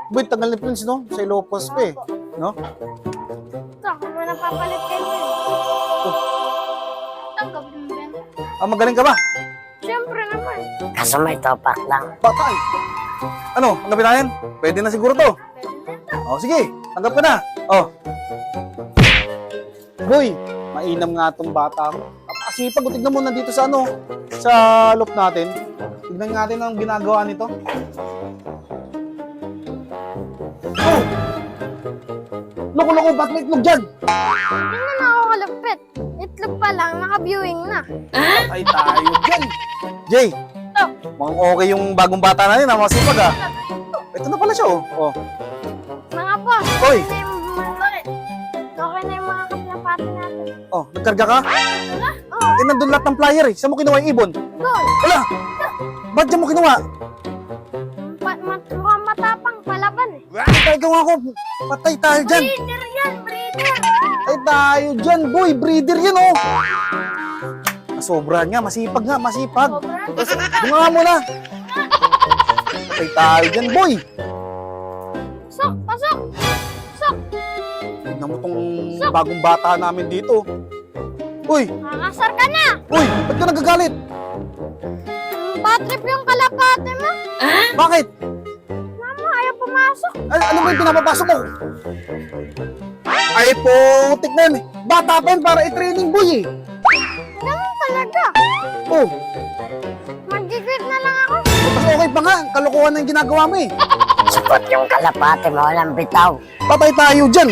Boy, tagal ni Prince, no? Sa Ilocos pa eh. No? Ito, ako mo napapalit kayo. Tanggap mo ba? Ah, magaling ka ba? Siyempre naman. Kaso may topak lang. Patay! Ano? Tanggapin natin? Pwede na siguro to. Pwede na ito. Oh, sige. Tanggap ka na. Oh. Boy, mainam nga tong bata ko. Napakasipag. Tignan mo nandito sa ano, sa loop natin. Tignan natin ang ginagawa nito. Oh! Loko-loko, ba't may itlog dyan? Hindi na ako kalapit. Itlog pa lang, naka-viewing na. Patay tayo dyan. Jay, Ito. mukhang okay yung bagong bata natin. Masipag ah. Ito na pala siya oh. Oh. Mga po, Hoy! okay na yung bakit? Okay na yung mga kaplapati natin. Oh, nagkarga ka? Wala? Oo, Eh, nandun lahat ng flyer eh. Saan mo kinuha yung ibon? goal. Wala! Ba't dyan mo kinuha? Mukhang matapang palaban eh. Patay ka nga ako. Patay tayo dyan. Breeder yan, breeder. Patay tayo dyan, boy. Breeder yan, oh. Sobra nga. Masipag nga. Masipag. Sobra. Bunga mo na. Patay tayo dyan, boy. Pasok, pasok. Pasok. Tignan mo tong bagong bata namin dito. Uy! Makakasar ka na. Uy! Ba't ka nagagalit? Bad trip yung kalapate mo. Bakit? Mama, ayaw pumasok. Ano ba yung pinapapasok mo? Ay, putik na yun. Bata pa yun para i-training, boy eh. Ganun talaga. Oh, Mag-quit na lang ako. mas okay pa nga. Kalokohan na yung ginagawa mo eh. Supot yung kalapate mo, walang bitaw. Patay tayo dyan.